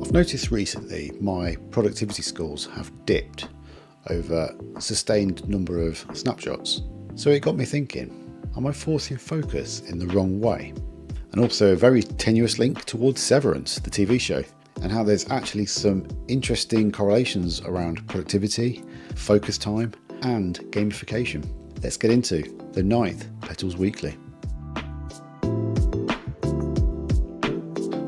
I've noticed recently my productivity scores have dipped over a sustained number of snapshots. So it got me thinking, am I forcing focus in the wrong way? And also a very tenuous link towards Severance, the TV show, and how there's actually some interesting correlations around productivity, focus time, and gamification. Let's get into the 9th PETALS Weekly.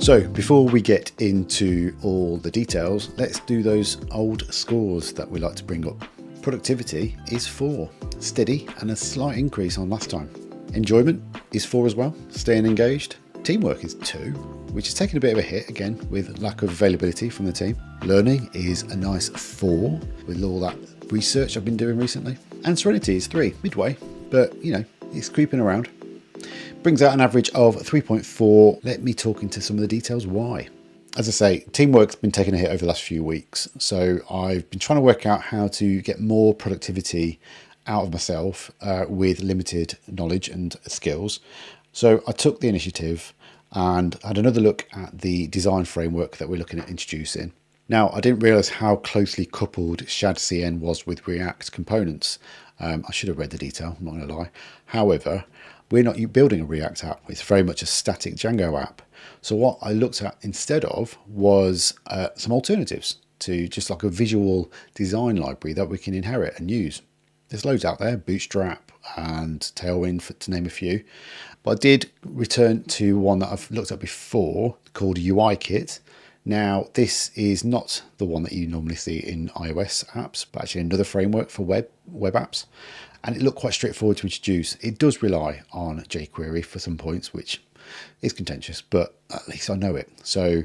So before we get into all the details, let's do those old scores that we like to bring up. Productivity is 4, steady and a slight increase on last time. Enjoyment is 4 as well, staying engaged. Teamwork is 2, which is taking a bit of a hit again with lack of availability from the team. Learning is a nice 4 with all that research I've been doing recently. And Serenity is 3, midway, but it's creeping around. Brings out an average of 3.4. Let me talk into some of the details why. As I say, teamwork's been taking a hit over the last few weeks. So I've been trying to work out how to get more productivity out of myself with limited knowledge and skills. So I took the initiative and had another look at the design framework that we're looking at introducing. Now, I didn't realize how closely coupled Shadcn was with React components. I should have read the detail, I'm not going to lie. However, we're not building a React app. It's very much a static Django app. So what I looked at instead of was some alternatives to just like a visual design library that we can inherit and use. There's loads out there, Bootstrap and Tailwind to name a few. But I did return to one that I've looked at before called UIKit. Now, this is not the one that you normally see in iOS apps, but actually another framework for web apps. And it looked quite straightforward to introduce. It does rely on jQuery for some points, which is contentious, but at least I know it. So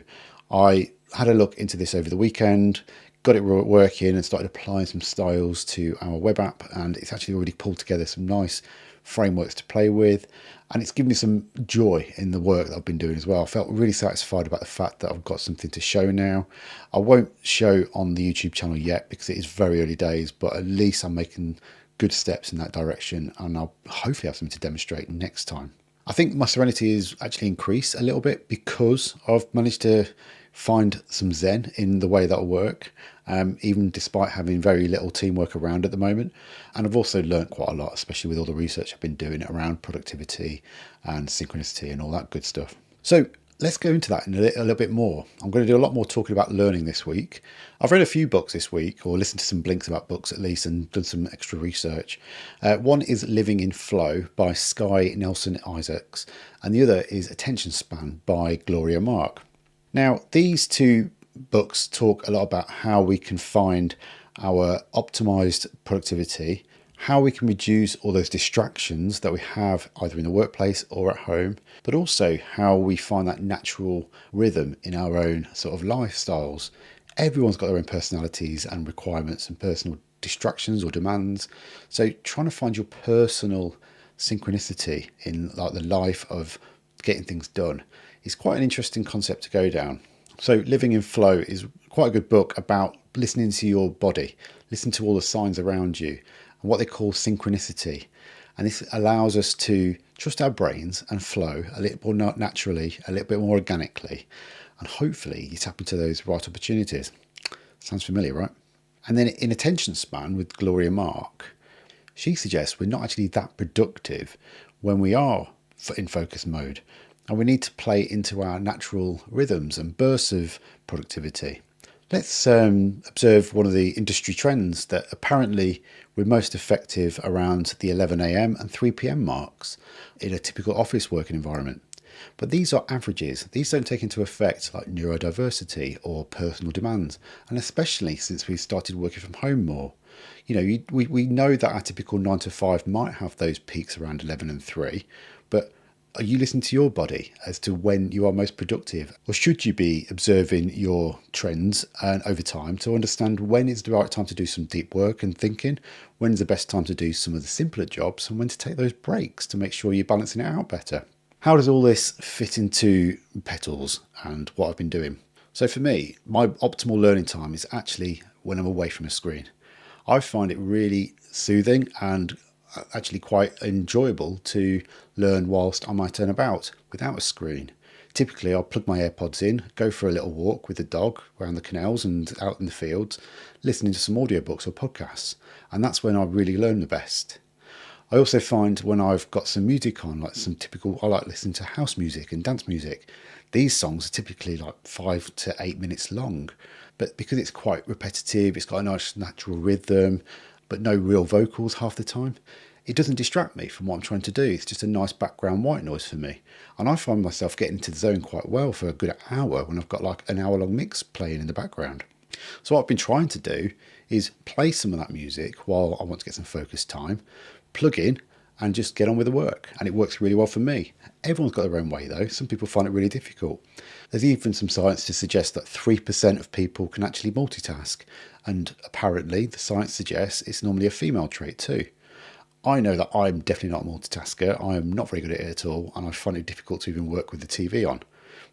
I had a look into this over the weekend, got it working and started applying some styles to our web app. And it's actually already pulled together some nice frameworks to play with. And it's given me some joy in the work that I've been doing as well. I felt really satisfied about the fact that I've got something to show now. I won't show on the YouTube channel yet because it is very early days, but at least I'm making good steps in that direction, and I'll hopefully have something to demonstrate next time. I think my serenity is actually increased a little bit because I've managed to find some zen in the way that I work, even despite having very little teamwork around at the moment. And I've also learnt quite a lot, especially with all the research I've been doing around productivity and synchronicity and all that good stuff. So let's go into that in a little bit more. I'm going to do a lot more talking about learning this week. I've read a few books this week, or listened to some blinks about books at least, and done some extra research. One is Living in Flow by Skye Nelson Isaacs, and the other is Attention Span by Gloria Mark. Now, these two books talk a lot about how we can find our optimized productivity, how we can reduce all those distractions that we have either in the workplace or at home, but also how we find that natural rhythm in our own sort of lifestyles. Everyone's got their own personalities and requirements and personal distractions or demands. So trying to find your personal synchronicity in like the life of getting things done is quite an interesting concept to go down. So Living in Flow is quite a good book about listening to your body, listening to all the signs around you, and what they call synchronicity. And this allows us to trust our brains and flow a little more naturally, a little bit more organically, and hopefully you tap into those right opportunities. Sounds familiar, right? And then in Attention Span with Gloria Mark, she suggests we're not actually that productive when we are in focus mode, and we need to play into our natural rhythms and bursts of productivity. Let's observe one of the industry trends that apparently we're most effective around the 11 a.m. and 3 p.m. marks in a typical office working environment. But these are averages. These don't take into effect like neurodiversity or personal demands, and especially since we've started working from home more. We know that our typical 9 to 5 might have those peaks around 11 and 3, but are you listening to your body as to when you are most productive? Or should you be observing your trends and over time to understand when is the right time to do some deep work and thinking, when's the best time to do some of the simpler jobs, and when to take those breaks to make sure you're balancing it out better? How does all this fit into PETALS and what I've been doing? So for me, my optimal learning time is actually when I'm away from a screen. I find it really soothing and actually quite enjoyable to learn whilst I might turn about without a screen. Typically, I'll plug my AirPods in, go for a little walk with the dog around the canals and out in the fields, listening to some audiobooks or podcasts, and that's when I really learn the best. I also find when I've got some music on, like I like listening to house music and dance music. These songs are typically like 5 to 8 minutes long, but because it's quite repetitive, it's got a nice natural rhythm, but no real vocals half the time, it doesn't distract me from what I'm trying to do. It's just a nice background white noise for me. And I find myself getting into the zone quite well for a good hour when I've got like an hour-long mix playing in the background. So what I've been trying to do is play some of that music while I want to get some focused time, plug in and just get on with the work. And it works really well for me. Everyone's got their own way though. Some people find it really difficult. There's even some science to suggest that 3% of people can actually multitask. And apparently the science suggests it's normally a female trait too. I know that I'm definitely not a multitasker. I am not very good at it at all, and I find it difficult to even work with the TV on.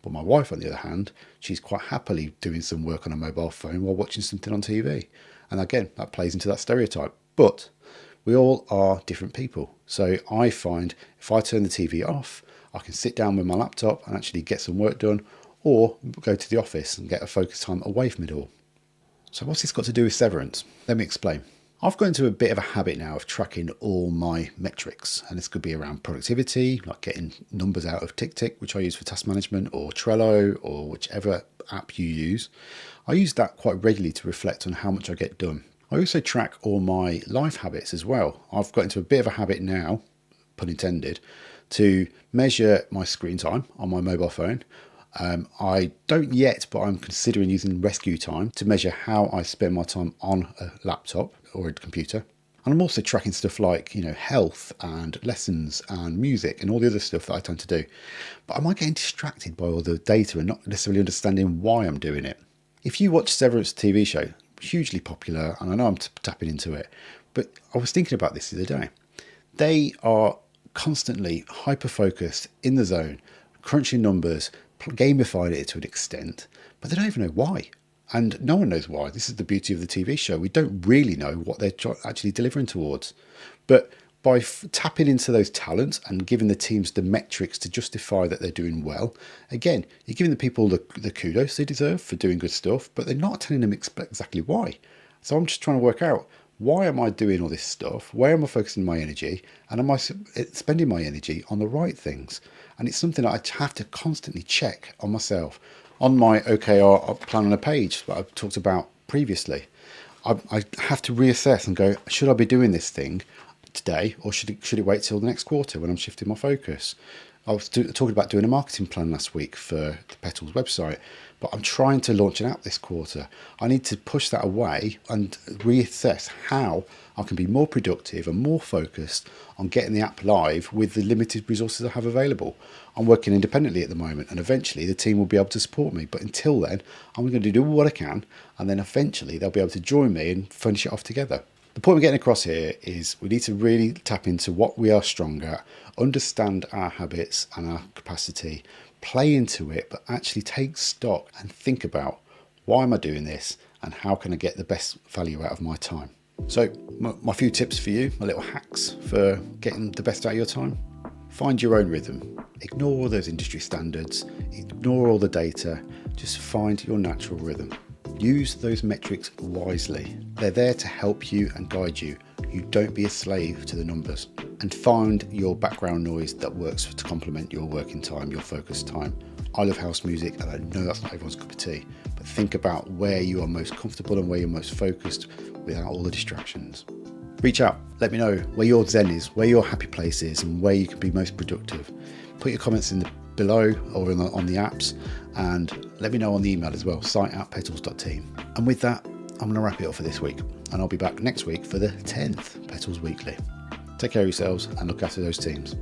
But my wife, on the other hand, she's quite happily doing some work on a mobile phone while watching something on TV. And again, that plays into that stereotype. But we all are different people. So I find if I turn the TV off, I can sit down with my laptop and actually get some work done, or go to the office and get a focus time away from it all. So what's this got to do with Severance? Let me explain. I've got into a bit of a habit now of tracking all my metrics, and this could be around productivity, like getting numbers out of TickTick, which I use for task management, or Trello, or whichever app you use. I use that quite regularly to reflect on how much I get done. I also track all my life habits as well. I've got into a bit of a habit now, pun intended, to measure my screen time on my mobile phone. I don't yet, but I'm considering using rescue time to measure how I spend my time on a laptop or a computer. And I'm also tracking stuff like, health and lessons and music and all the other stuff that I tend to do. But am I getting distracted by all the data and not necessarily understanding why I'm doing it? If you watch Severance TV show, hugely popular, and I know I'm tapping into it, but I was thinking about this the other day. They are constantly hyper-focused, in the zone, crunching numbers, gamifying it to an extent, but they don't even know why. And no one knows why. This is the beauty of the TV show. We don't really know what they're actually delivering towards. But by tapping into those talents and giving the teams the metrics to justify that they're doing well, again, you're giving the people the kudos they deserve for doing good stuff, but they're not telling them exactly why. So I'm just trying to work out, why am I doing all this stuff? Where am I focusing my energy? And am I spending my energy on the right things? And it's something that I have to constantly check on myself. On my OKR plan on a page that I've talked about previously, I have to reassess and go, should I be doing this thing today, or should it wait till the next quarter when I'm shifting my focus? I was talking about doing a marketing plan last week for the PETALS website, but I'm trying to launch an app this quarter. I need to push that away and reassess how I can be more productive and more focused on getting the app live with the limited resources I have available. I'm working independently at the moment, and eventually the team will be able to support me. But until then, I'm going to do what I can, and then eventually they'll be able to join me and finish it off together. The point we're getting across here is we need to really tap into what we are strong at, understand our habits and our capacity, play into it, but actually take stock and think about, why am I doing this and how can I get the best value out of my time? So my few tips for you, my little hacks for getting the best out of your time. Find your own rhythm. Ignore all those industry standards. Ignore all the data. Just find your natural rhythm. Use those metrics wisely. They're there to help you and guide you. You don't be a slave to the numbers. And find your background noise that works to complement your working time, your focus time. I love house music, and I know that's not everyone's cup of tea, but think about where you are most comfortable and where you're most focused without all the distractions. Reach out, let me know where your zen is, where your happy place is, and where you can be most productive. Put your comments below or on the apps, and let me know on the email as well, site@petals.team. And with that, I'm going to wrap it up for this week, and I'll be back next week for the 10th Petals Weekly. Take care of yourselves and look after those teams.